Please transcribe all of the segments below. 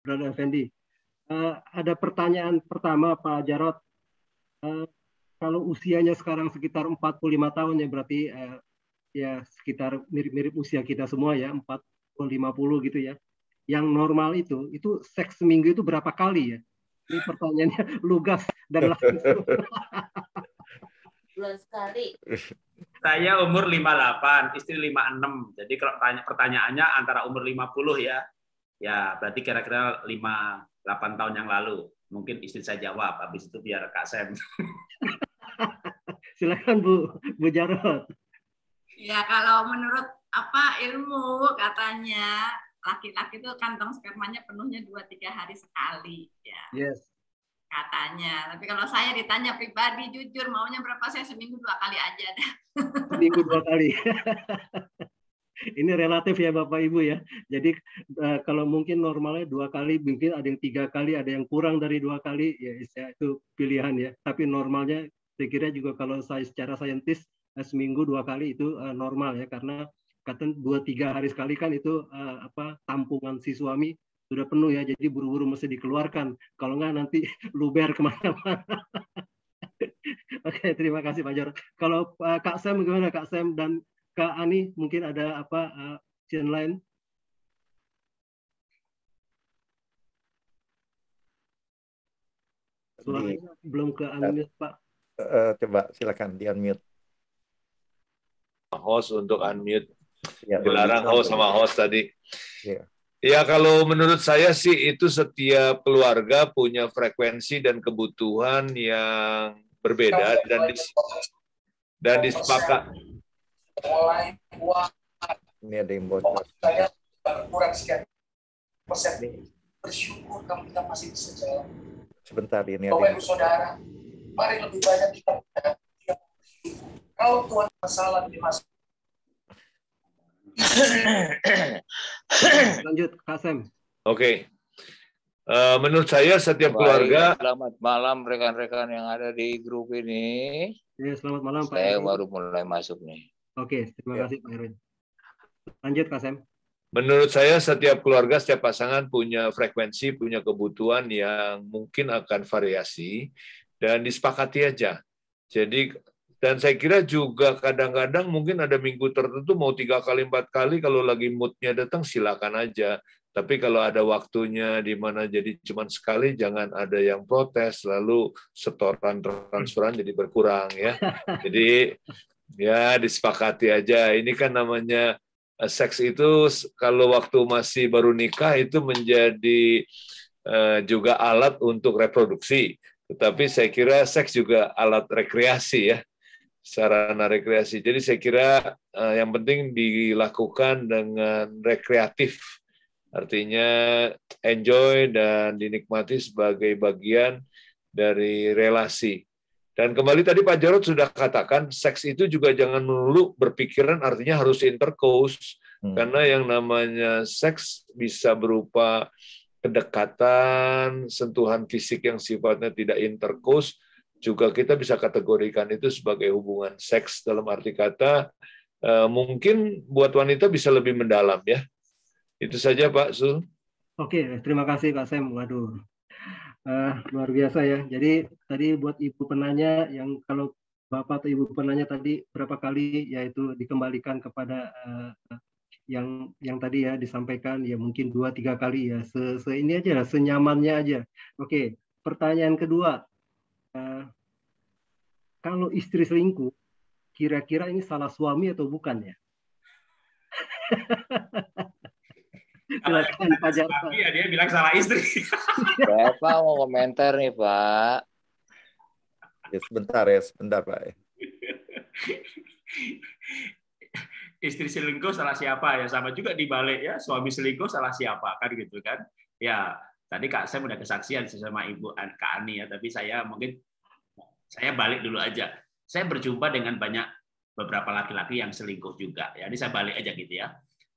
Brother Effendi. Ada pertanyaan pertama Pak Jarot. Kalau usianya sekarang sekitar 45 tahun ya berarti ya sekitar mirip-mirip usia kita semua ya, 40 50 gitu ya. Yang normal itu seks seminggu itu berapa kali ya? Ini pertanyaannya lugas dan langsung. Bulan sekali. Saya umur 58, istri 56. Jadi kalau pertanyaannya antara umur 50 ya. Ya, berarti kira-kira 8 tahun yang lalu. Mungkin istri saya jawab, habis itu biar Kak Sam. Silakan Bu Jarot. Ya, kalau menurut ilmu katanya laki-laki itu kantong spermanya penuhnya 2-3 hari sekali ya. Yes. Katanya. Tapi kalau saya ditanya pribadi jujur maunya berapa, saya seminggu 2 kali aja dah. Seminggu 2 kali. Ini relatif ya Bapak Ibu ya. Jadi kalau mungkin normalnya 2 kali, mungkin ada yang 3 kali, ada yang kurang dari 2 kali, ya itu pilihan ya. Tapi normalnya saya kira juga kalau saya secara saintis seminggu 2 kali itu normal ya, karena kata 2-3 hari sekali kan itu tampungan si suami sudah penuh ya, jadi buru-buru mesti dikeluarkan. Kalau nggak nanti luber kemana-mana. Oke, terima kasih Pak Jarod. Kalau Kak Sam gimana Kak Sam dan Kak Ani, mungkin ada option lain? Suaranya belum ke unmute Pak. Coba silakan di unmute. Host untuk unmute. Ya, Dilarang host sama host tadi. Ya. Ya, kalau menurut saya sih itu setiap keluarga punya frekuensi dan kebutuhan yang berbeda dan disepakat. Ini ada yang bocor. Saya kurang sekian persen. Bersyukur kamu kita masih bisa jalan. Sebentar ini ada. Bapak Ibu Saudara, mari lebih banyak kita bersyukur. Kalau Tuhan masalah di masa. Lanjut Kak Sam. Oke. Menurut saya setiap keluarga. Selamat malam rekan-rekan yang ada di grup ini. Ya, selamat malam Pak. Saya baru mulai masuk nih. Oke, terima kasih Pak Erwin. Lanjut Kak Sam. Menurut saya setiap keluarga, setiap pasangan punya frekuensi, punya kebutuhan yang mungkin akan variasi dan disepakati aja. Jadi, dan saya kira juga kadang-kadang mungkin ada minggu tertentu mau 3 kali, 4 kali, kalau lagi moodnya datang silakan aja. Tapi kalau ada waktunya di mana jadi cuma sekali, jangan ada yang protes, lalu setoran transferan jadi berkurang ya. Jadi ya disepakati aja. Ini kan namanya seks itu kalau waktu masih baru nikah itu menjadi juga alat untuk reproduksi. Tetapi saya kira seks juga alat rekreasi ya, sarana rekreasi. Jadi saya kira yang penting dilakukan dengan rekreatif. Artinya enjoy dan dinikmati sebagai bagian dari relasi. Dan kembali tadi Pak Jarod sudah katakan, seks itu juga jangan melulu berpikiran artinya harus intercourse. Karena yang namanya seks bisa berupa kedekatan, sentuhan fisik yang sifatnya tidak intercourse, juga kita bisa kategorikan itu sebagai hubungan seks dalam arti kata, mungkin buat wanita bisa lebih mendalam ya. Itu saja Pak Sul. Oke, terima kasih Kak Sam. Waduh. Luar biasa ya. Jadi tadi buat Ibu penanya yang kalau Bapak atau Ibu penanya tadi berapa kali yaitu dikembalikan kepada yang tadi ya disampaikan ya mungkin 2-3 kali ya. Ini aja lah, senyamannya aja. Oke, pertanyaan kedua. Kalau istri selingkuh, kira-kira ini salah suami atau bukan ya? Silakan Pak Jarod. Iya, dia bilang salah istri. Bapak mau komentar nih Pak. Ya, sebentar Pak. Istri selingkuh salah siapa ya, sama juga dibalik ya, suami selingkuh salah siapa kan gitu kan. Ya, tadi Kak saya udah kesaksian sama Ibu Kak Ani ya, tapi saya balik dulu aja. Saya berjumpa dengan beberapa laki-laki yang selingkuh juga. Ya, jadi saya balik aja gitu ya.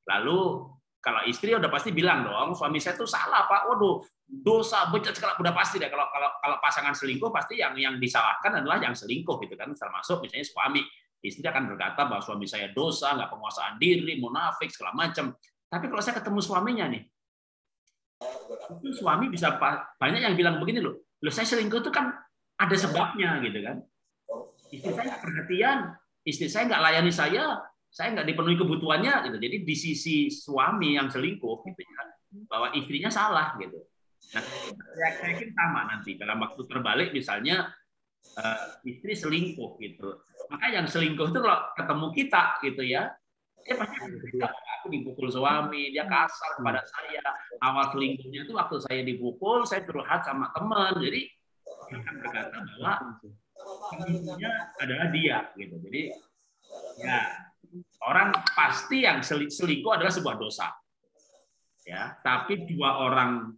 Lalu kalau istri udah pasti bilang dong, suami saya tuh salah Pak. Waduh, dosa bejat sekali, udah pasti deh. Kalau pasangan selingkuh pasti yang disalahkan adalah yang selingkuh gitu kan, termasuk misalnya suami. Istri akan berkata bahwa suami saya dosa, nggak penguasaan diri, munafik segala macam. Tapi kalau saya ketemu suaminya nih, Itu suami bisa banyak yang bilang begini loh saya selingkuh itu kan ada sebabnya gitu kan. Istri saya nggak perhatian, istri saya nggak layani saya nggak dipenuhi kebutuhannya gitu. Jadi di sisi suami yang selingkuh gitu ya, bahwa istrinya salah gitu. Nah, saya yakin sama nanti dalam waktu terbalik misalnya istri selingkuh gitu. Maka yang selingkuh itu kalau ketemu kita gitu ya, dia pasti aku dipukul suami, dia kasar kepada saya. Awal selingkuhnya itu waktu saya dipukul, saya curhat sama teman. Jadi dia akan berkata bahwa selingkuhnya adalah dia gitu. Jadi ya orang pasti yang selingkuh adalah sebuah dosa. Ya, tapi dua orang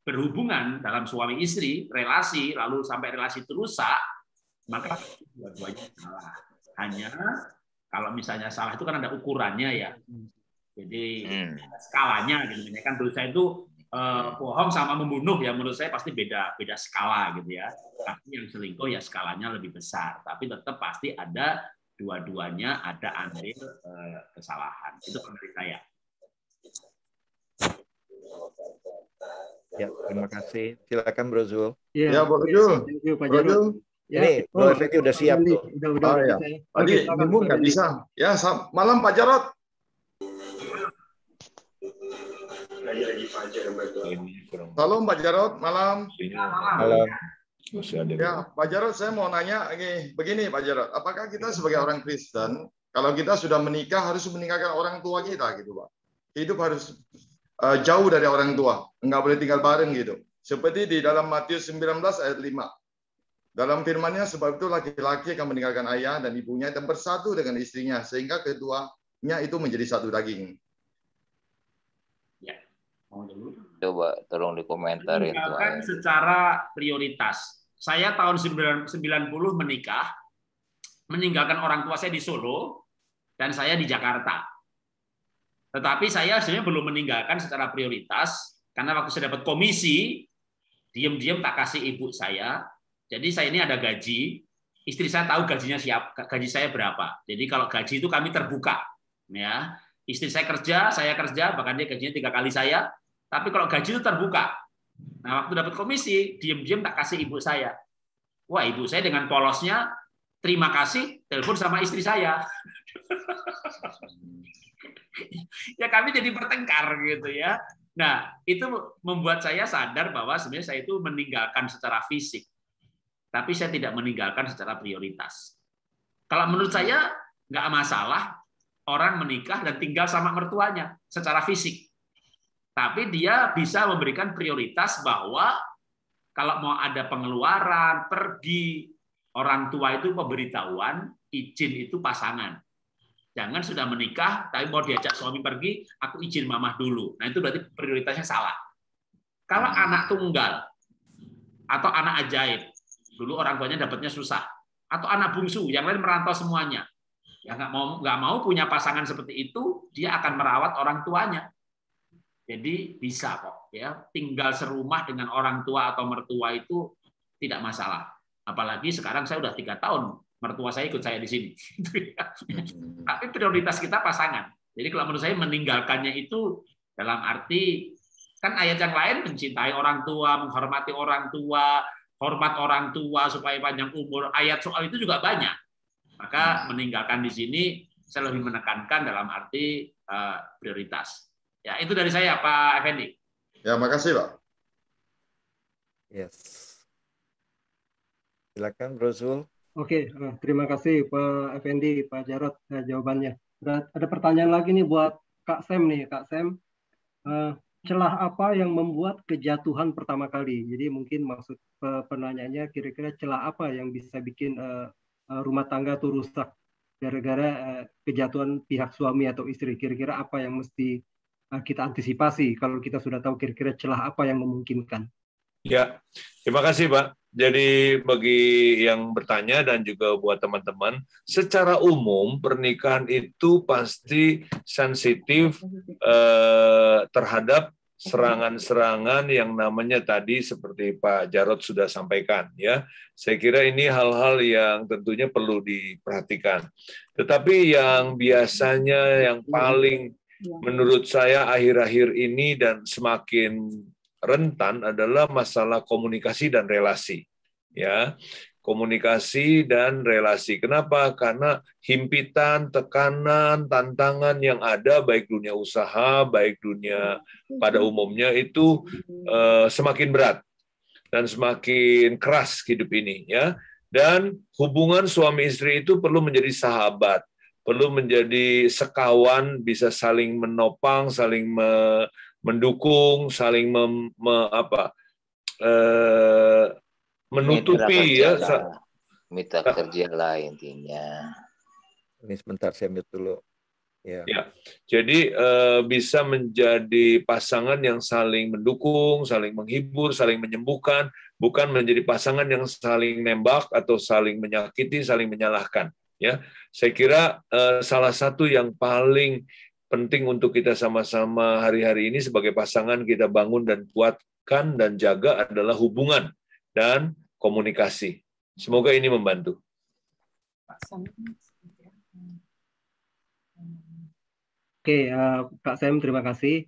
berhubungan dalam suami istri, relasi lalu sampai relasi itu rusak, maka dua-duanya salah. Hanya kalau misalnya salah itu kan ada ukurannya ya. Jadi skalanya gitu. Kan dosa itu bohong sama membunuh ya menurut saya pasti beda skala gitu ya. Tapi yang selingkuh ya skalanya lebih besar. Tapi tetap pasti ada dua-duanya ada andil kesalahan. Itu pendapat saya. Ya, terima kasih. Silakan Bro Zul. Ya, Bro Zul. Bro Zul. Ini Bro Effendi udah siap tuh. Udah, ya. Tadi Ibu nggak bisa. Ya, malam Pak Jarot. Halo Pak Jarot, malam. Malam. Ya, Pak Jarot, saya mau nanya begini Pak Jarot, apakah kita sebagai orang Kristen, kalau kita sudah menikah harus meninggalkan orang tua kita gitu Pak? Hidup harus jauh dari orang tua, nggak boleh tinggal bareng gitu. Seperti di dalam Matius 19 ayat 5. Dalam firman-Nya, sebab itu laki-laki akan meninggalkan ayah dan ibunya dan bersatu dengan istrinya, sehingga keduanya itu menjadi satu daging. Ya. Coba tolong dikomentarin. Meninggalkan secara prioritas. Saya tahun 90 menikah, meninggalkan orang tua saya di Solo, dan saya di Jakarta. Tetapi saya sebenarnya belum meninggalkan secara prioritas, karena waktu saya dapat komisi, diam-diam tak kasih ibu saya. Jadi saya ini ada gaji, istri saya tahu gajinya gaji saya berapa. Jadi kalau gaji itu kami terbuka, ya. Istri saya kerja, bahkan dia gajinya 3 kali saya. Tapi kalau gaji itu terbuka. Nah waktu dapat komisi, diam-diam tak kasih ibu saya. Wah ibu saya dengan polosnya, terima kasih, telepon sama istri saya. Ya kami jadi bertengkar gitu ya. Nah itu membuat saya sadar bahwa sebenarnya saya itu meninggalkan secara fisik. Tapi saya tidak meninggalkan secara prioritas. Kalau menurut saya nggak masalah orang menikah dan tinggal sama mertuanya secara fisik. Tapi dia bisa memberikan prioritas bahwa kalau mau ada pengeluaran, pergi, orang tua itu pemberitahuan, izin itu pasangan. Jangan sudah menikah, tapi mau diajak suami pergi, aku izin mamah dulu. Nah itu berarti prioritasnya salah. Kalau anak tunggal atau anak ajaib, dulu orang tuanya dapatnya susah, atau anak bungsu, yang lain merantau semuanya, ya nggak mau punya pasangan seperti itu, dia akan merawat orang tuanya. Jadi bisa kok, ya tinggal serumah dengan orang tua atau mertua itu tidak masalah. Apalagi sekarang saya udah 3 tahun, mertua saya ikut saya di sini. Tapi prioritas kita pasangan. Jadi kalau menurut saya meninggalkannya itu dalam arti kan ayat yang lain mencintai orang tua, menghormati orang tua, hormat orang tua supaya panjang umur. Ayat soal itu juga banyak. Maka meninggalkan di sini saya lebih menekankan dalam arti prioritas. Ya, itu dari saya Pak Effendi. Ya, makasih Pak. Yes. Silakan Bro Zul. Oke, terima kasih Pak Effendi, Pak Jarot jawabannya. Ada pertanyaan lagi nih buat Kak Sam nih, Kak Sam. Celah apa yang membuat kejatuhan pertama kali? Jadi mungkin maksud penanyanya kira-kira celah apa yang bisa bikin rumah tangga itu rusak gara-gara kejatuhan pihak suami atau istri? Kira-kira apa yang mesti kita antisipasi kalau kita sudah tahu kira-kira celah apa yang memungkinkan? Ya, terima kasih Pak. Jadi bagi yang bertanya dan juga buat teman-teman, secara umum pernikahan itu pasti sensitif terhadap serangan-serangan yang namanya tadi seperti Pak Jarot sudah sampaikan ya. Saya kira ini hal-hal yang tentunya perlu diperhatikan. Tetapi yang biasanya yang paling menurut saya akhir-akhir ini dan semakin rentan adalah masalah komunikasi dan relasi. Ya, komunikasi dan relasi. Kenapa? Karena himpitan, tekanan, tantangan yang ada baik dunia usaha, baik dunia pada umumnya itu semakin berat dan semakin keras hidup ini, ya. Dan hubungan suami istri itu perlu menjadi sahabat, perlu menjadi sekawan, bisa saling menopang, saling mendukung, saling menutupi, ya. Mitra kerja lah intinya. Ini sebentar saya mute dulu. Ya. Jadi bisa menjadi pasangan yang saling mendukung, saling menghibur, saling menyembuhkan, bukan menjadi pasangan yang saling nembak atau saling menyakiti, saling menyalahkan. Ya, saya kira salah satu yang paling penting untuk kita sama-sama hari-hari ini sebagai pasangan kita bangun dan kuatkan dan jaga adalah hubungan dan komunikasi. Semoga ini membantu. Oke, Kak Sam, terima kasih.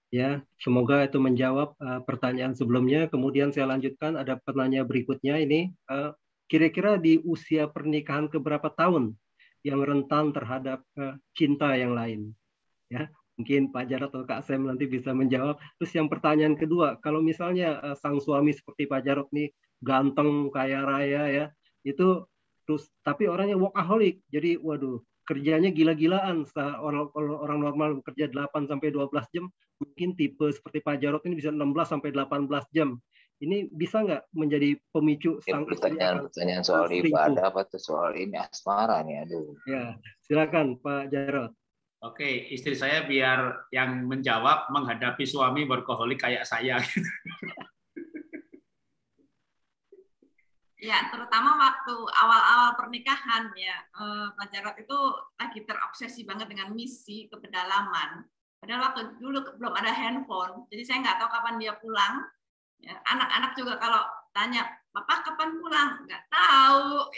Ya, semoga itu menjawab pertanyaan sebelumnya. Kemudian saya lanjutkan, ada pertanyaan berikutnya ini. Kira-kira di usia pernikahan keberapa tahun yang rentan terhadap cinta yang lain? Ya, mungkin Pak Jarod atau Kak Sam nanti bisa menjawab. Terus yang pertanyaan kedua, kalau misalnya sang suami seperti Pak Jarod nih ganteng, kaya raya ya, itu terus tapi orangnya workaholic. Jadi waduh, kerjanya gila-gilaan. Orang normal bekerja 8 sampai 12 jam, mungkin tipe seperti Pak Jarod ini bisa 16 sampai 18 jam. Ini bisa nggak menjadi pemicu sang istri? Pertanyaan soal ibadah apa tuh, soal ini asmara nih, aduh. Ya, silakan Pak Jarod. Oke, istri saya biar yang menjawab menghadapi suami workaholic kayak saya. Ya, terutama waktu awal-awal pernikahan ya, Pak Jarod itu lagi terobsesi banget dengan misi ke pedalaman. Padahal waktu dulu belum ada handphone, jadi saya nggak tahu kapan dia pulang. Ya, anak-anak juga kalau tanya, Papa kapan pulang? Nggak tahu.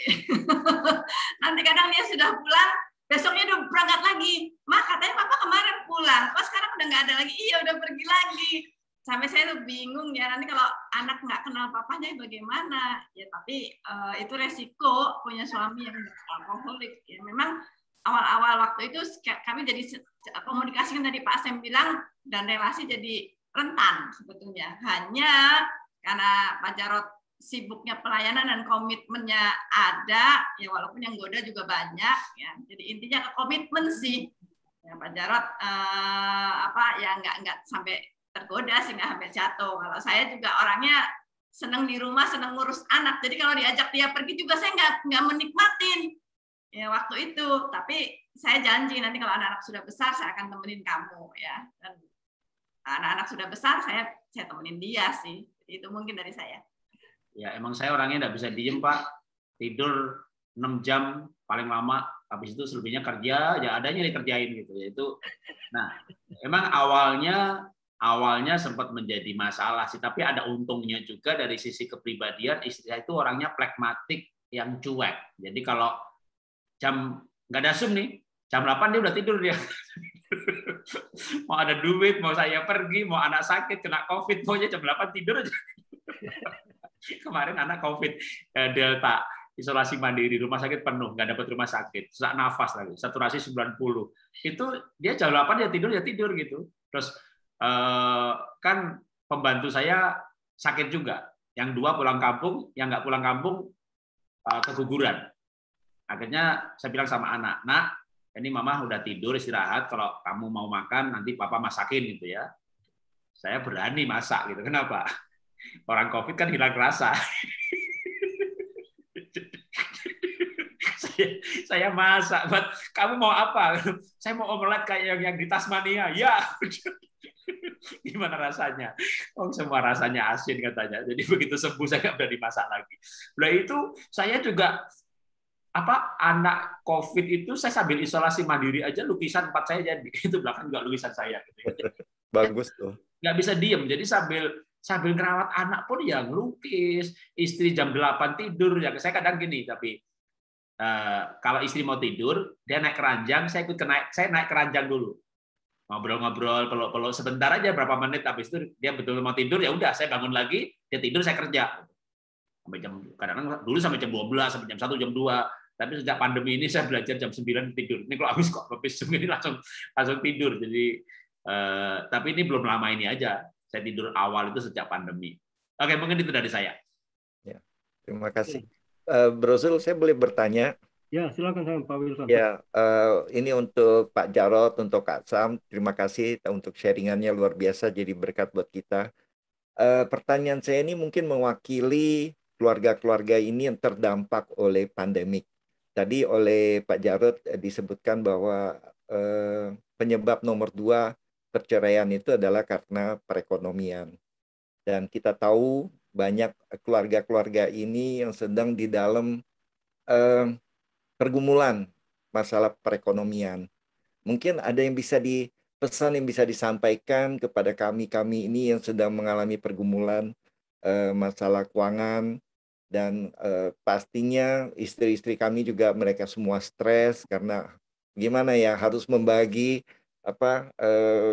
Nanti kadang dia sudah pulang, besoknya udah berangkat lagi. Ma, katanya Papa kemarin pulang, kok sekarang udah nggak ada lagi? Iya, udah pergi lagi. Sampai saya tuh bingung ya, nanti kalau anak nggak kenal papanya bagaimana? Ya tapi itu resiko punya suami yang alkoholik. Ya, memang awal-awal waktu itu kami jadi komunikasi kan tadi Pak Sam bilang, dan relasi jadi rentan sebetulnya. Hanya karena Pak Jarod sibuknya pelayanan dan komitmennya ada, ya walaupun yang goda juga banyak. Ya, jadi intinya ke komitmen sih. Ya, Pak Jarod ya nggak sampai tergoda sih, nggak sampai jatuh. Kalau saya juga orangnya seneng di rumah, seneng ngurus anak. Jadi kalau diajak dia pergi juga saya nggak menikmatin ya waktu itu. Tapi saya janji nanti kalau anak-anak sudah besar saya akan temenin kamu ya. Dan anak-anak sudah besar saya temenin dia sih. Jadi itu mungkin dari saya. Ya emang saya orangnya nggak bisa diem Pak. Tidur 6 jam paling lama. Habis itu selebihnya kerja, ya adanya dikerjain gitu. Yaitu, nah emang awalnya sempat menjadi masalah sih, tapi ada untungnya juga dari sisi kepribadian. Istri saya itu orangnya pragmatik yang cuek. Jadi kalau jam nggak ada Zoom nih, jam 8 dia udah tidur dia. Mau ada duit, mau saya pergi, mau anak sakit, kena COVID, maunya jam 8 tidur aja. Kemarin anak COVID, Delta, isolasi mandiri, rumah sakit penuh, nggak dapat rumah sakit, sesak nafas lagi, saturasi 90. Itu dia jam 8 dia tidur gitu. Terus kan pembantu saya sakit juga, yang 2 pulang kampung, yang nggak pulang kampung keguguran. Akhirnya saya bilang sama anak, nak, ini mama udah tidur istirahat, kalau kamu mau makan nanti papa masakin gitu ya. Saya berani masak gitu. Kenapa? Orang COVID kan hilang rasa. Saya masak, buat kamu mau apa? Saya mau omelet kayak yang di Tasmania. Ya. Gimana rasanya? Oh, semua rasanya asin katanya. Jadi begitu sembuh saya nggak berani masak lagi. Nah itu saya juga anak COVID itu saya sambil isolasi mandiri aja lukisan 4 saya jadi. Itu belakang juga lukisan saya. Gitu. Bagus tuh. Nggak bisa diem. Jadi sambil ngerawat anak pun ya ngelukis. Istri jam 8 tidur. Ya saya kadang gini tapi kalau istri mau tidur dia naik keranjang, saya naik keranjang dulu. ngobrol-ngobrol, peluk-peluk sebentar aja berapa menit, habis itu dia betul mau tidur, ya udah saya bangun lagi, dia tidur saya kerja. Sampai kadang-kadang dulu sampai jam 12, sampai jam 1, jam 2. Tapi sejak pandemi ini saya belajar jam 9 tidur. Ini kalau habis Zoom ini langsung tidur. Jadi tapi ini belum lama ini aja. Saya tidur awal itu sejak pandemi. Oke, mungkin itu dari saya. Ya, terima kasih. Bro Zul, saya boleh bertanya? Ya, silakan Pak Wilson. Ya, ini untuk Pak Jarod, untuk Kak Sam, terima kasih untuk sharingannya luar biasa, jadi berkat buat kita. Pertanyaan saya ini mungkin mewakili keluarga-keluarga ini yang terdampak oleh pandemik. Tadi oleh Pak Jarod disebutkan bahwa penyebab nomor 2 perceraian itu adalah karena perekonomian. Dan kita tahu banyak keluarga-keluarga ini yang sedang di dalam pergumulan masalah perekonomian. Mungkin ada yang bisa pesan yang bisa disampaikan kepada kami ini yang sedang mengalami pergumulan masalah keuangan, dan pastinya istri-istri kami juga mereka semua stres karena gimana ya, harus membagi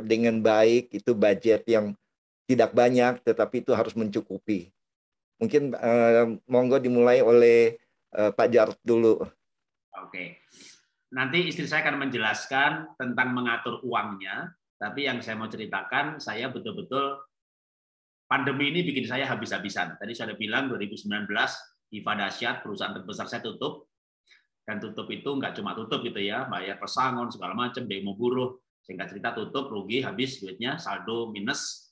dengan baik, itu budget yang tidak banyak tetapi itu harus mencukupi. Mungkin monggo dimulai oleh Pak Jarod dulu. Oke. Nanti istri saya akan menjelaskan tentang mengatur uangnya, tapi yang saya mau ceritakan, saya betul-betul pandemi ini bikin saya habis-habisan. Tadi saya bilang 2019 IFA dahsyat, perusahaan terbesar saya tutup, dan tutup itu nggak cuma tutup gitu ya, bayar pesangon segala macam, demo buruh, singkat cerita tutup, rugi, habis duitnya, saldo minus,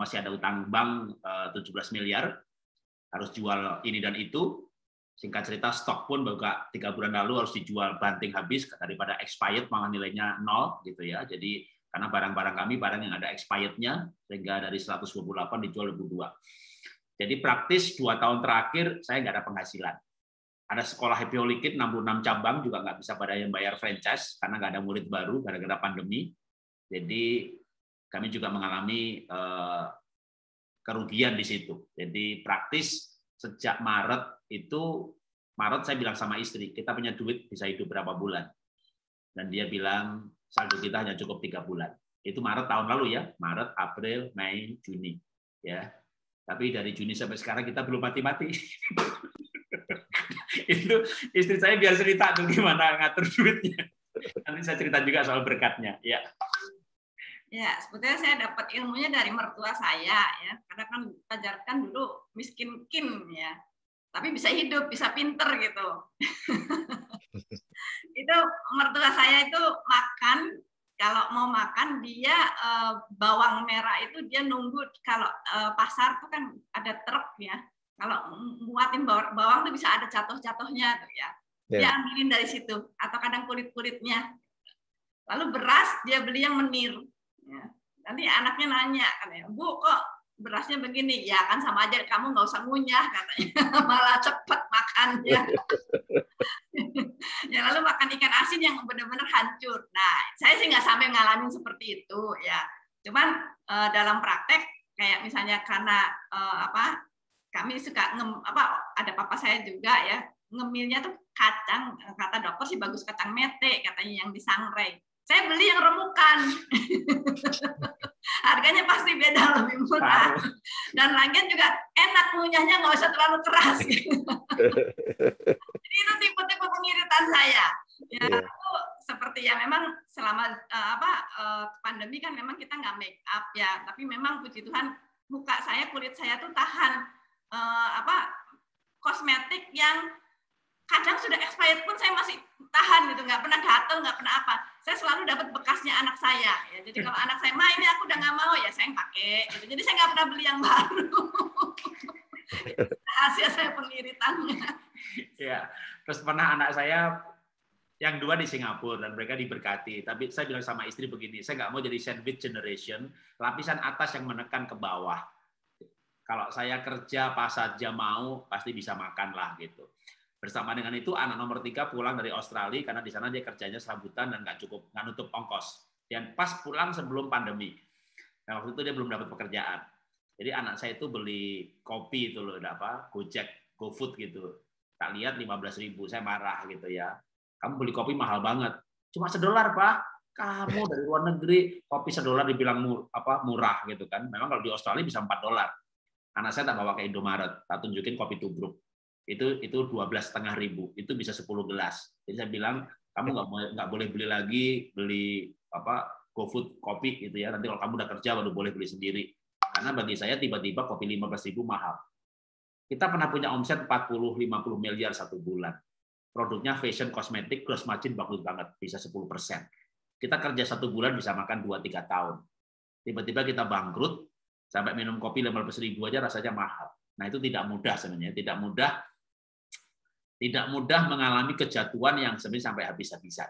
masih ada utang bank 17 miliar, harus jual ini dan itu. Singkat cerita stok pun buka 3 bulan lalu harus dijual banting habis daripada expired, malah nilainya 0 gitu ya. Jadi karena barang-barang kami barang yang ada expirednya, sehingga dari 128 dijual 22. Jadi praktis 2 tahun terakhir saya nggak ada penghasilan. Ada sekolah Happy Holy Kid 66 cabang juga nggak bisa pada yang bayar franchise karena nggak ada murid baru gara-gara pandemi. Jadi kami juga mengalami kerugian di situ. Jadi praktis sejak Maret saya bilang sama istri, kita punya duit bisa hidup berapa bulan. Dan dia bilang saldo kita hanya cukup 3 bulan. Itu Maret tahun lalu ya, Maret, April, Mei, Juni. Ya. Tapi dari Juni sampai sekarang kita belum mati-mati. Itu istri saya biar cerita tuh gimana ngatur duitnya. Nanti saya cerita juga soal berkatnya. Ya. Ya, sebetulnya saya dapat ilmunya dari mertua saya ya. Karena kan Pak Jarod kan dulu miskin-kin ya. Tapi bisa hidup, bisa pinter gitu. Itu mertua saya itu makan, kalau mau makan dia bawang merah itu dia nunggu, kalau pasar tuh kan ada truk ya. Kalau muatin bawang tuh bisa ada jatuh-jatuhnya tuh ya. Dia ambilin dari situ atau kadang kulit-kulitnya. Lalu beras dia beli yang menir. Ya. Nanti anaknya nanya katanya, "Bu, kok berasnya begini?" "Ya kan sama aja, kamu nggak usah ngunyah," katanya. Malah cepet makannya. Ya, lalu makan ikan asin yang benar-benar hancur. Nah, saya sih nggak sampai ngalamin seperti itu ya. Cuman dalam praktek kayak misalnya karena kami suka ada papa saya juga ya, ngemilnya tuh kacang, kata dokter sih bagus kacang mete katanya yang disangrai. Saya beli yang remukan. Harganya pasti beda, lebih murah. Dan lagian juga enak, ngunyahnya nggak usah terlalu keras. Jadi itu tipe-tipe pengiritan saya. Ya, itu seperti ya memang selama pandemi kan memang kita nggak make up ya, tapi memang puji Tuhan muka saya, kulit saya tuh tahan kosmetik yang kadang sudah expired pun saya masih tahan gitu, nggak pernah gatel, nggak pernah apa. Saya selalu dapat bekasnya anak saya. Ya. Jadi kalau anak saya, "Ma, ini aku udah nggak mau," ya saya yang pakai. Gitu. Jadi saya nggak pernah beli yang baru. Rahasia saya pengiritannya. Ya, terus pernah anak saya yang 2 di Singapura dan mereka diberkati. Tapi saya bilang sama istri begini, saya nggak mau jadi sandwich generation, lapisan atas yang menekan ke bawah. Kalau saya kerja pas saja mau, pasti bisa makan lah gitu. Bersama dengan itu anak nomor 3 pulang dari Australia karena di sana dia kerjanya serabutan dan nggak nutup ongkos. Dan pas pulang sebelum pandemi. Nah, waktu itu dia belum dapat pekerjaan. Jadi anak saya itu beli kopi itu loh, Gojek, GoFood gitu. Tak lihat 15.000, saya marah gitu ya. Kamu beli kopi mahal banget. Cuma $1, Pak. Kamu dari luar negeri kopi $1 dibilang murah gitu kan. Memang kalau di Australia bisa $4. Anak saya tak bawa ke Indomaret, tak tunjukin kopi tubruk. Itu 12.500, itu bisa 10 gelas. Jadi saya bilang kamu nggak boleh beli lagi, beli GoFood kopi gitu ya. Nanti kalau kamu udah kerja baru boleh beli sendiri. Karena bagi saya tiba-tiba kopi 15.000 mahal. Kita pernah punya omset 40-50 miliar satu bulan. Produknya fashion, kosmetik, gross margin bagus banget, bisa 10%. Kita kerja 1 bulan bisa makan 2-3 tahun. Tiba-tiba kita bangkrut, sampai minum kopi 15.000 aja rasanya mahal. Nah itu tidak mudah sebenarnya, tidak mudah mengalami kejatuhan yang sebenarnya sampai habis-habisan.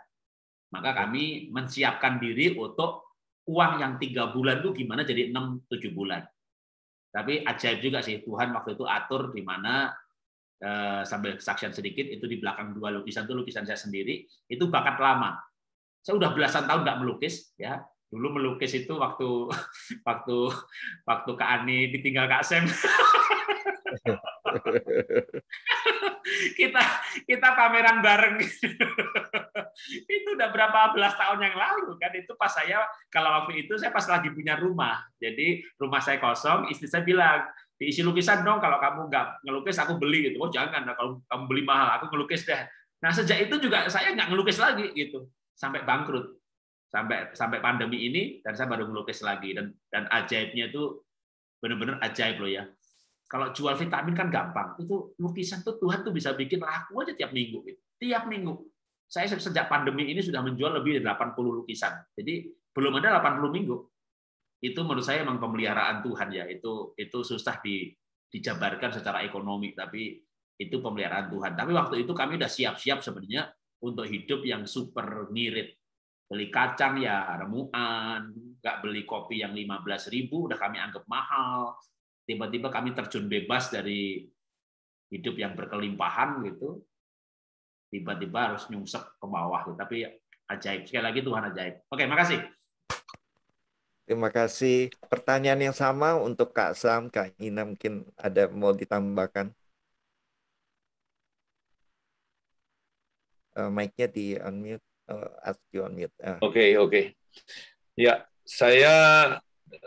Maka kami menyiapkan diri untuk uang yang 3 bulan itu gimana jadi 6-7 bulan. Tapi ajaib juga sih, Tuhan waktu itu atur di mana sambil kesaksian sedikit, itu di belakang 2 lukisan itu lukisan saya sendiri, itu bakat lama. Saya udah belasan tahun nggak melukis, ya. Dulu melukis itu waktu Kak Ani ditinggal Kak Sam. kita pameran bareng. Itu udah berapa belas tahun yang lalu kan. Itu pas kalau waktu itu saya pas lagi punya rumah. Jadi rumah saya kosong, istri saya bilang, diisi lukisan dong, kalau kamu nggak ngelukis aku beli gitu. Oh jangan, kalau kamu beli mahal aku ngelukis deh. Nah sejak itu juga saya nggak ngelukis lagi gitu. Sampai bangkrut, sampai pandemi ini, dan saya baru melukis lagi, dan ajaibnya itu benar-benar ajaib loh ya. Kalau jual vitamin kan gampang, itu lukisan tuh Tuhan tuh bisa bikin laku aja tiap minggu gitu. Tiap minggu. Saya sejak pandemi ini sudah menjual lebih dari 80 lukisan. Jadi belum ada 80 minggu. Itu menurut saya memang pemeliharaan Tuhan ya. Itu susah dijabarkan secara ekonomi, tapi itu pemeliharaan Tuhan. Tapi waktu itu kami udah siap-siap sebenarnya untuk hidup yang super ngirit. Beli kacang ya remuan, nggak beli kopi yang 15.000 udah kami anggap mahal. Tiba-tiba kami terjun bebas dari hidup yang berkelimpahan gitu. Tiba-tiba harus nyungsep ke bawah gitu. Tapi ajaib, sekali lagi Tuhan ajaib. Oke, makasih. Terima kasih. Pertanyaan yang sama untuk Kak Sam, Kak Ina, mungkin ada mau ditambahkan? Mic-nya di unmute, ask you unmute. Oke. Ya,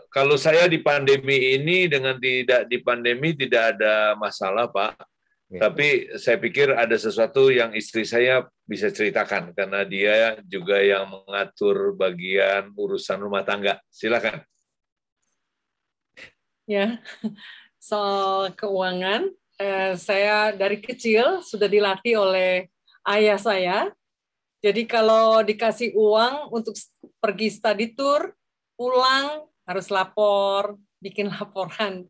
kalau saya di pandemi ini dengan tidak di pandemi tidak ada masalah, Pak. Ya. Tapi saya pikir ada sesuatu yang istri saya bisa ceritakan karena dia juga yang mengatur bagian urusan rumah tangga. Silakan. Ya, soal keuangan, saya dari kecil sudah dilatih oleh ayah saya. Jadi kalau dikasih uang untuk pergi study tour, pulang harus lapor, bikin laporan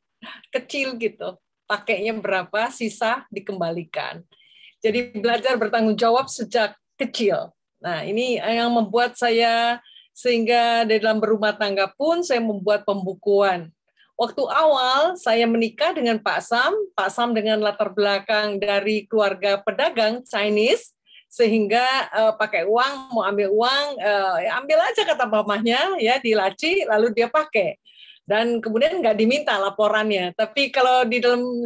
kecil gitu. Pakainya berapa, sisa dikembalikan. Jadi belajar bertanggung jawab sejak kecil. Nah, ini yang membuat saya, sehingga dalam berumah tangga pun saya membuat pembukuan. Waktu awal saya menikah dengan Pak Sam dengan latar belakang dari keluarga pedagang Chinese, sehingga pakai uang, mau ambil uang, ya ambil aja kata mamahnya ya di laci, lalu dia pakai. Dan kemudian nggak diminta laporannya. Tapi kalau di dalam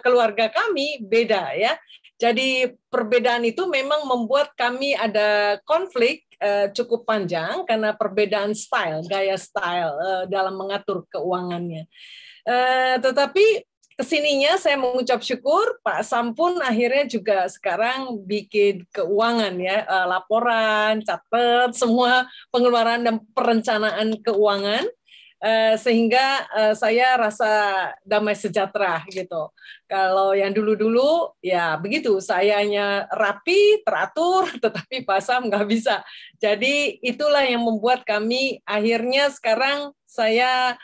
keluarga kami beda ya. Jadi perbedaan itu memang membuat kami ada konflik cukup panjang karena perbedaan gaya style dalam mengatur keuangannya. Tetapi kesininya saya mengucap syukur, Pak Sam pun akhirnya juga sekarang bikin keuangan ya, laporan, catat semua pengeluaran dan perencanaan keuangan, sehingga saya rasa damai sejahtera gitu. Kalau yang dulu-dulu ya begitu, sayanya rapi, teratur, tetapi Pak Sam nggak bisa. Jadi itulah yang membuat kami akhirnya sekarang saya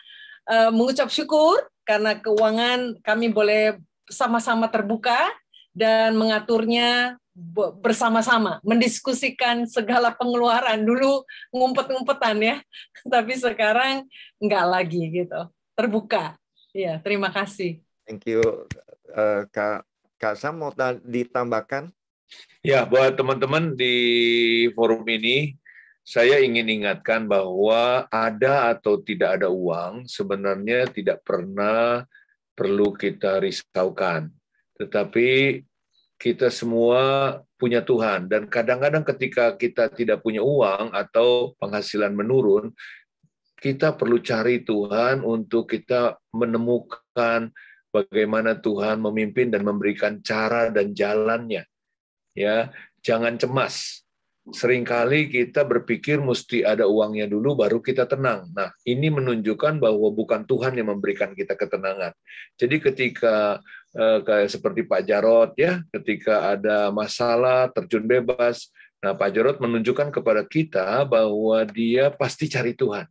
mengucap syukur karena keuangan kami boleh sama-sama terbuka dan mengaturnya bersama-sama, mendiskusikan segala pengeluaran. Dulu ngumpet-ngumpetan ya, tapi sekarang enggak lagi gitu, terbuka. Ya, terima kasih. Thank you. Kak Sam mau ditambahkan? Ya, buat teman-teman di forum ini, saya ingin ingatkan bahwa ada atau tidak ada uang sebenarnya tidak pernah perlu kita risaukan. Tetapi kita semua punya Tuhan. Dan kadang-kadang ketika kita tidak punya uang atau penghasilan menurun, kita perlu cari Tuhan untuk kita menemukan bagaimana Tuhan memimpin dan memberikan cara dan jalannya. Ya, jangan cemas. Seringkali kita berpikir mesti ada uangnya dulu baru kita tenang. Nah, ini menunjukkan bahwa bukan Tuhan yang memberikan kita ketenangan. Jadi ketika kayak seperti Pak Jarod ya, ketika ada masalah terjun bebas, nah Pak Jarod menunjukkan kepada kita bahwa dia pasti cari Tuhan.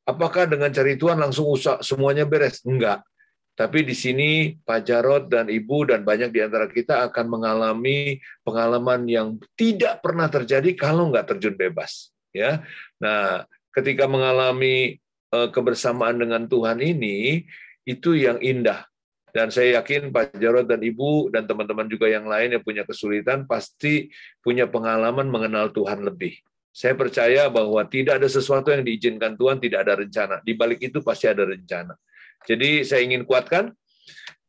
Apakah dengan cari Tuhan langsung semuanya beres? Enggak. Tapi di sini Pak Jarod dan Ibu dan banyak di antara kita akan mengalami pengalaman yang tidak pernah terjadi kalau nggak terjun bebas. Ya, nah ketika mengalami kebersamaan dengan Tuhan ini, itu yang indah. Dan saya yakin Pak Jarod dan Ibu dan teman-teman juga yang lain yang punya kesulitan pasti punya pengalaman mengenal Tuhan lebih. Saya percaya bahwa tidak ada sesuatu yang diizinkan Tuhan, tidak ada rencana. Di balik itu pasti ada rencana. Jadi saya ingin kuatkan,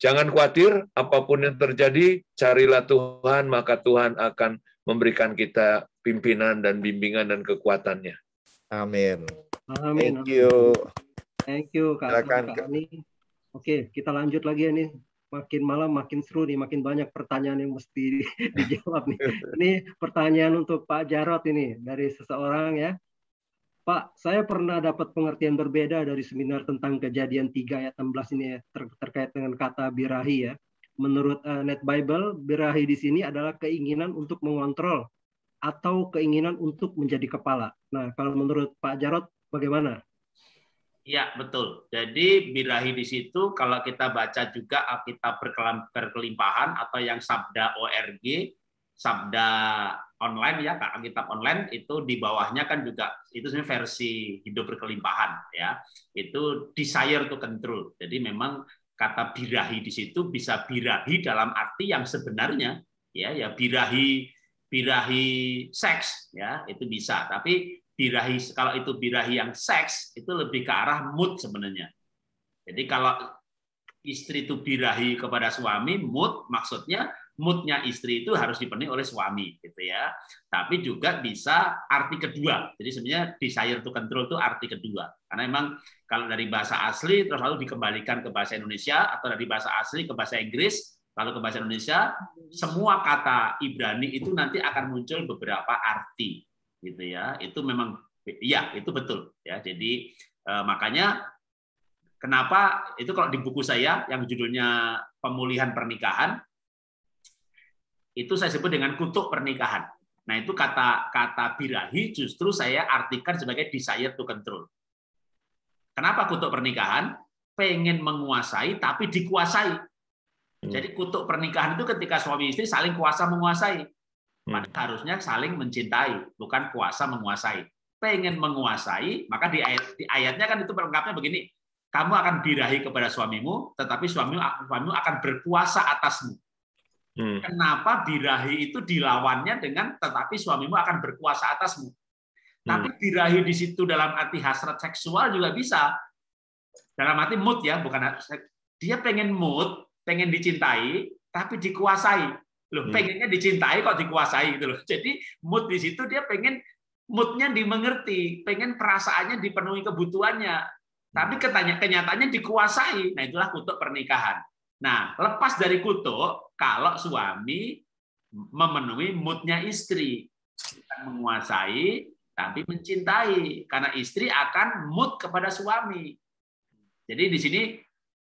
jangan khawatir, apapun yang terjadi, carilah Tuhan, maka Tuhan akan memberikan kita pimpinan dan bimbingan dan kekuatannya. Amin. Amin. Thank you. Thank you, Kak Ani. Oke, kita lanjut lagi ini. Makin malam makin seru nih, makin banyak pertanyaan yang mesti dijawab nih. Ini pertanyaan untuk Pak Jarod ini dari seseorang ya. Pak, saya pernah dapat pengertian berbeda dari seminar tentang Kejadian 3 ayat 16 ini ya, terkait dengan kata birahi ya. Menurut Net Bible, birahi di sini adalah keinginan untuk mengontrol atau keinginan untuk menjadi kepala. Nah, kalau menurut Pak Jarod bagaimana? Ya, betul. Jadi birahi di situ kalau kita baca juga Alkitab berkelimpahan atau yang Sabda ORG, Sabda online ya, Kak, Alkitab online itu di bawahnya kan juga itu sebenarnya versi hidup berkelimpahan ya. Itu desire to control. Jadi memang kata birahi di situ bisa birahi dalam arti yang sebenarnya ya birahi seks ya, itu bisa. Tapi birahi kalau itu birahi yang seks itu lebih ke arah mood sebenarnya. Jadi kalau istri itu birahi kepada suami, mood maksudnya moodnya istri itu harus dipenuhi oleh suami, gitu ya. Tapi juga bisa arti kedua. Jadi sebenarnya desire to control itu arti kedua. Karena memang kalau dari bahasa asli terus lalu dikembalikan ke bahasa Indonesia atau dari bahasa asli ke bahasa Inggris lalu ke bahasa Indonesia, semua kata Ibrani itu nanti akan muncul beberapa arti, gitu ya. Itu memang ya itu betul ya. Jadi makanya kenapa itu kalau di buku saya yang judulnya Pemulihan Pernikahan itu saya sebut dengan kutuk pernikahan. Nah, itu kata birahi justru saya artikan sebagai desire to control. Kenapa kutuk pernikahan? Pengen menguasai tapi dikuasai. Jadi kutuk pernikahan itu ketika suami istri saling kuasa menguasai. Padahal harusnya saling mencintai, bukan kuasa menguasai. Pengen menguasai, maka di ayatnya kan itu perlengkapnya begini. Kamu akan birahi kepada suamimu, tetapi suamimu akan berkuasa atasmu. Kenapa birahi itu dilawannya dengan tetapi suamimu akan berkuasa atasmu? Tapi birahi di situ dalam arti hasrat seksual juga bisa. Dalam arti mood ya, bukan dia pengen mood, pengen dicintai, tapi dikuasai. Loh, pengennya dicintai kok dikuasai gitu loh. Jadi mood di situ dia pengen moodnya dimengerti, pengen perasaannya dipenuhi kebutuhannya. Tapi kenyataannya dikuasai. Nah, itulah kutuk pernikahan. Nah, lepas dari kutuk, kalau suami memenuhi moodnya istri, bukan menguasai, tapi mencintai, karena istri akan mood kepada suami. Jadi di sini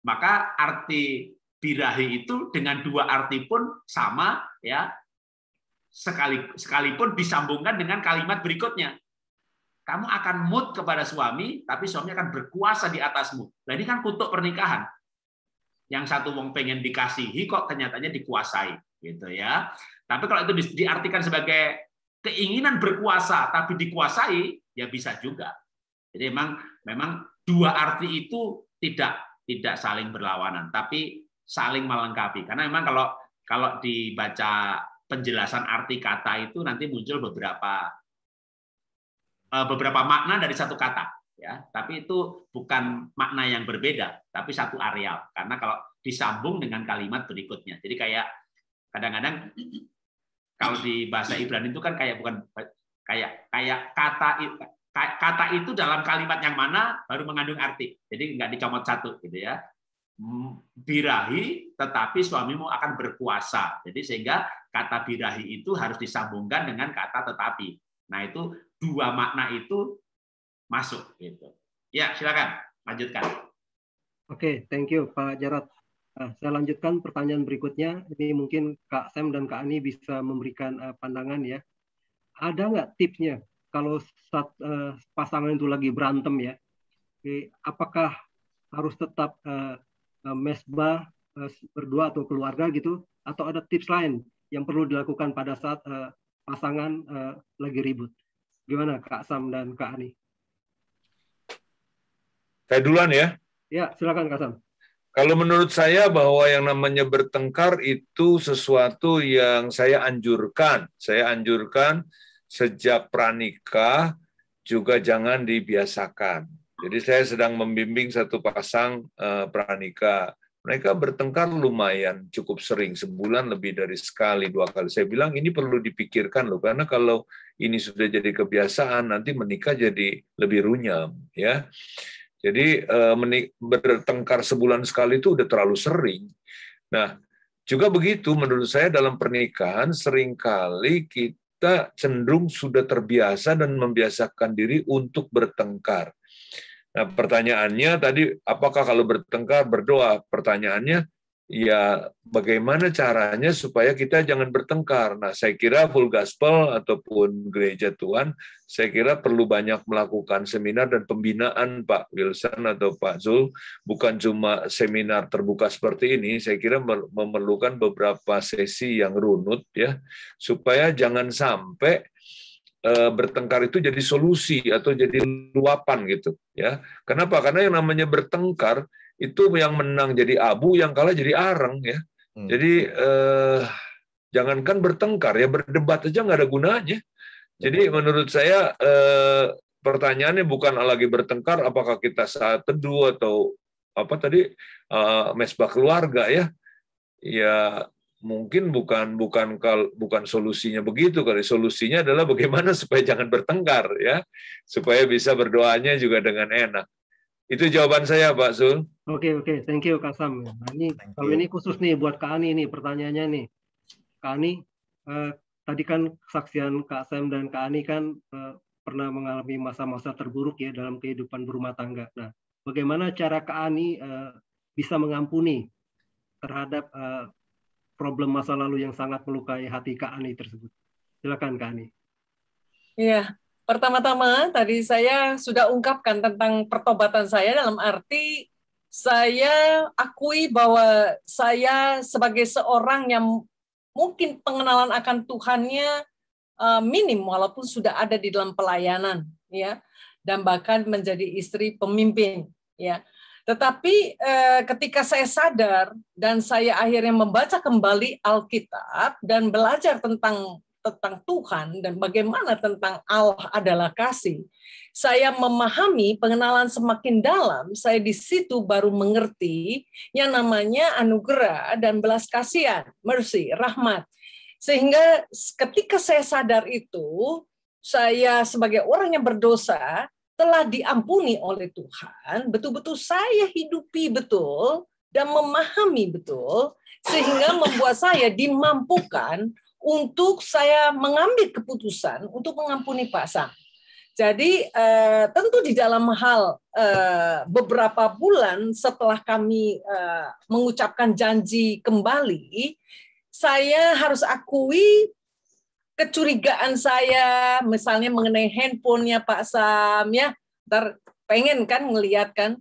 maka arti birahi itu dengan dua arti pun sama ya, sekalipun disambungkan dengan kalimat berikutnya. Kamu akan mood kepada suami, tapi suami akan berkuasa di atasmu. Nah, ini kan kutuk pernikahan. Yang satu wong pengen dikasihi kok kenyataannya dikuasai, gitu ya. Tapi kalau itu diartikan sebagai keinginan berkuasa tapi dikuasai, ya bisa juga. Jadi memang dua arti itu tidak saling berlawanan, tapi saling melengkapi. Karena memang kalau dibaca penjelasan arti kata itu nanti muncul beberapa makna dari satu kata. Ya, tapi itu bukan makna yang berbeda, tapi satu areal. Karena kalau disambung dengan kalimat berikutnya, jadi kayak Kadang-kadang kalau di bahasa Ibrani itu kan kayak bukan kayak kata itu dalam kalimat yang mana baru mengandung arti. Jadi nggak dicomot satu gitu ya. Birahi tetapi suamimu akan berkuasa. Jadi sehingga kata birahi itu harus disambungkan dengan kata tetapi. Nah, itu dua makna itu masuk gitu. Ya, silakan lanjutkan. Oke, thank you Pak Jarod. Saya lanjutkan pertanyaan berikutnya. Ini mungkin Kak Sam dan Kak Ani bisa memberikan pandangan ya. Ada nggak tipsnya kalau pasangan itu lagi berantem ya? Apakah harus tetap mesbah berdua atau keluarga gitu? Atau ada tips lain yang perlu dilakukan pada saat pasangan lagi ribut? Gimana Kak Sam dan Kak Ani? Saya duluan ya. Ya, silakan Kak Sam. Kalau menurut saya bahwa yang namanya bertengkar itu sesuatu yang saya anjurkan. Saya anjurkan sejak pranikah juga jangan dibiasakan. Jadi saya sedang membimbing satu pasang pranikah. Mereka bertengkar lumayan cukup sering, sebulan lebih dari sekali, 2 kali. Saya bilang ini perlu dipikirkan loh, karena kalau ini sudah jadi kebiasaan, nanti menikah jadi lebih runyam, ya. Jadi bertengkar sebulan sekali itu udah terlalu sering. Nah, juga begitu menurut saya dalam pernikahan seringkali kita cenderung sudah terbiasa dan membiasakan diri untuk bertengkar. Nah, pertanyaannya tadi, apakah kalau bertengkar berdoa? Pertanyaannya, ya bagaimana caranya supaya kita jangan bertengkar? Nah, saya kira Full Gospel ataupun Gereja Tuhan, saya kira perlu banyak melakukan seminar dan pembinaan Pak Wilson atau Pak Zul, bukan cuma seminar terbuka seperti ini, saya kira memerlukan beberapa sesi yang runut ya, supaya jangan sampai bertengkar itu jadi solusi atau jadi luapan gitu ya. Kenapa? Karena yang namanya bertengkar itu yang menang jadi abu, yang kalah jadi arang ya. Jadi jangankan bertengkar ya, berdebat aja nggak ada gunanya. Jadi menurut saya pertanyaannya bukan lagi bertengkar apakah kita saat teduh atau apa tadi mesbah keluarga ya. Ya mungkin bukan solusinya begitu, kali solusinya adalah bagaimana supaya jangan bertengkar ya, supaya bisa berdoanya juga dengan enak. Itu jawaban saya Pak Zul. Oke, thank you Kak Sam. Nah, ini kalau ini khusus nih buat Kak Ani nih pertanyaannya nih. Kak Ani, tadi kan kesaksian Kak Sam dan Kak Ani kan pernah mengalami masa-masa terburuk ya dalam kehidupan berumah tangga. Nah, bagaimana cara Kak Ani bisa mengampuni terhadap problem masa lalu yang sangat melukai hati Kak Ani tersebut? Silakan Kak Ani. Iya, pertama-tama tadi saya sudah ungkapkan tentang pertobatan saya dalam arti saya akui bahwa saya sebagai seorang yang mungkin pengenalan akan Tuhannya minim walaupun sudah ada di dalam pelayanan ya, dan bahkan menjadi istri pemimpin ya. Tetapi ketika saya sadar dan saya akhirnya membaca kembali Alkitab dan belajar tentang Tuhan dan bagaimana tentang Allah adalah kasih, saya memahami pengenalan semakin dalam, saya di situ baru mengerti yang namanya anugerah dan belas kasihan, mercy, rahmat. Sehingga ketika saya sadar itu, saya sebagai orang yang berdosa, telah diampuni oleh Tuhan, betul-betul saya hidupi betul dan memahami betul, sehingga membuat saya dimampukan untuk saya mengambil keputusan untuk mengampuni Pak Sam. Jadi tentu di dalam hal beberapa bulan setelah kami mengucapkan janji kembali, saya harus akui kecurigaan saya, misalnya mengenai handphonenya Pak Sam, ya, ntar pengen kan ngelihat kan,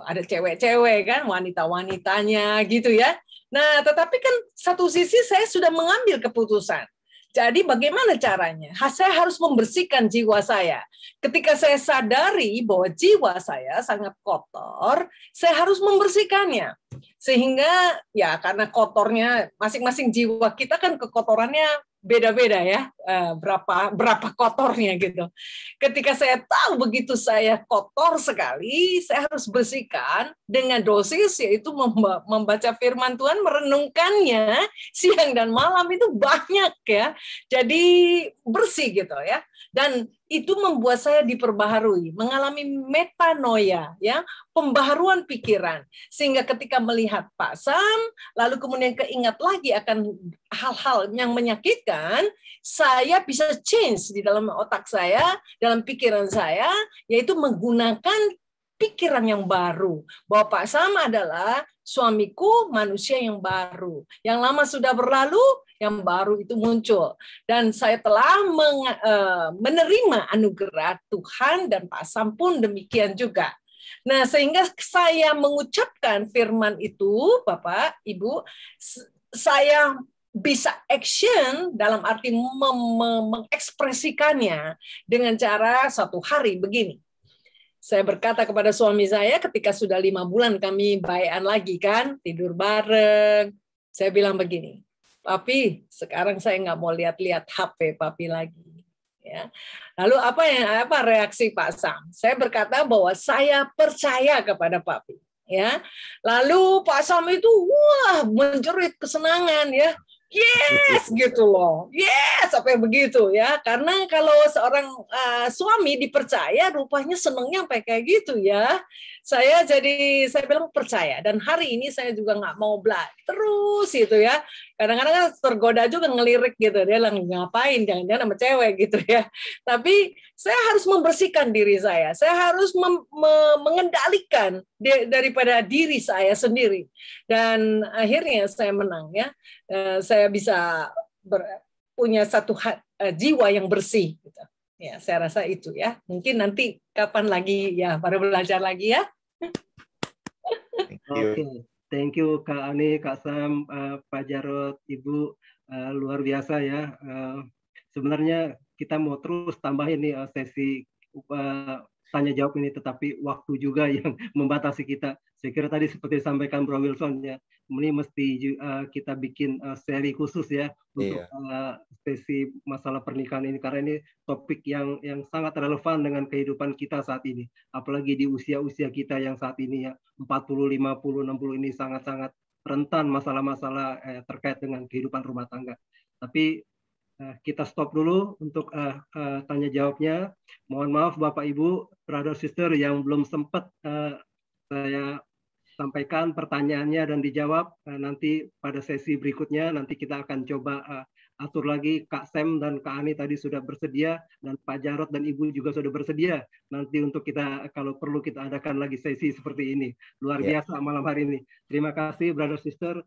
ada cewek-cewek kan, wanita-wanitanya gitu ya. Nah, tetapi kan satu sisi saya sudah mengambil keputusan. Jadi bagaimana caranya? Saya harus membersihkan jiwa saya. Ketika saya sadari bahwa jiwa saya sangat kotor, saya harus membersihkannya. Sehingga ya karena kotornya masing-masing jiwa kita kan kekotorannya beda-beda ya, berapa kotornya gitu. Ketika saya tahu begitu saya kotor sekali, saya harus bersihkan dengan dosis, yaitu membaca firman Tuhan, merenungkannya siang dan malam itu banyak ya. Jadi bersih gitu ya. Dan itu membuat saya diperbaharui, mengalami metanoia, ya, pembaharuan pikiran. Sehingga ketika melihat Pak Sam, lalu kemudian keingat lagi akan hal-hal yang menyakitkan, saya bisa change di dalam otak saya, dalam pikiran saya, yaitu menggunakan pikiran yang baru. Bahwa Pak Sam adalah suamiku, manusia yang baru. Yang lama sudah berlalu, yang baru itu muncul. Dan saya telah menerima anugerah Tuhan, dan Pak Sam pun demikian juga. Nah, sehingga saya mengucapkan firman itu, Bapak, Ibu, saya bisa action dalam arti mengekspresikannya dengan cara suatu hari begini. Saya berkata kepada suami saya ketika sudah 5 bulan kami baikan lagi kan, tidur bareng. Saya bilang begini, Papi, sekarang saya nggak mau lihat-lihat HP Papi lagi. Ya. Lalu apa reaksi Pak Sam? Saya berkata bahwa saya percaya kepada Papi. Ya. Lalu Pak Sam itu wah menjerit kesenangan ya. Yes gitu loh, yes sampai begitu ya. Karena kalau seorang suami dipercaya, rupanya senengnya sampai kayak gitu ya. Saya bilang percaya, dan hari ini saya juga nggak mau belajar terus itu ya. Kadang-kadang kan tergoda juga ngelirik gitu, dia lagi ngapain, jangan-jangan sama cewek gitu ya. Tapi saya harus membersihkan diri saya harus mengendalikan daripada diri saya sendiri, dan akhirnya saya menang ya. Saya bisa punya satu jiwa yang bersih gitu. Ya, saya rasa itu ya. Mungkin nanti kapan lagi ya baru belajar lagi ya. Oke, thank you Kak Ani, Kak Sam, Pak Jarod, Ibu, luar biasa ya. Sebenarnya kita mau terus tambahin nih sesi tanya jawab ini, tetapi waktu juga yang membatasi kita. Saya kira tadi seperti disampaikan Bro Wilson ya, ini mesti kita bikin seri khusus ya untuk sesi masalah pernikahan ini, karena ini topik yang sangat relevan dengan kehidupan kita saat ini, apalagi di usia-usia kita yang saat ini ya 40, 50, 60 ini sangat-sangat rentan masalah-masalah terkait dengan kehidupan rumah tangga. Tapi kita stop dulu untuk tanya jawabnya. Mohon maaf Bapak Ibu, brother sister yang belum sempat saya sampaikan pertanyaannya dan dijawab, nanti pada sesi berikutnya nanti kita akan coba atur lagi. Kak Sam dan Kak Ani tadi sudah bersedia, dan Pak Jarod dan Ibu juga sudah bersedia nanti untuk kita kalau perlu kita adakan lagi sesi seperti ini. Luar biasa malam hari ini. Terima kasih brother sister.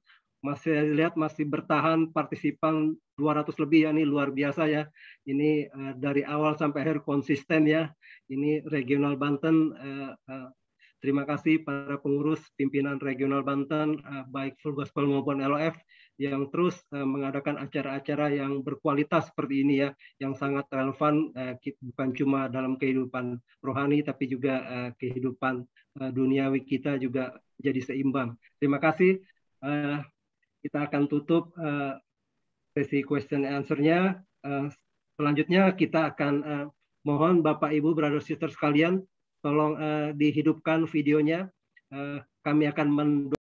Masih lihat masih bertahan partisipan 200 lebih ya, ini luar biasa ya. Ini dari awal sampai akhir konsisten ya. Ini regional Banten. Terima kasih para pengurus pimpinan regional Banten, baik Full Gospel maupun LOF, yang terus mengadakan acara-acara yang berkualitas seperti ini ya, yang sangat relevan, bukan cuma dalam kehidupan rohani, tapi juga kehidupan duniawi kita juga jadi seimbang. Terima kasih. Kita akan tutup sesi question and answer-nya. Selanjutnya kita akan mohon Bapak Ibu, brother sister sekalian, tolong dihidupkan videonya. Kami akan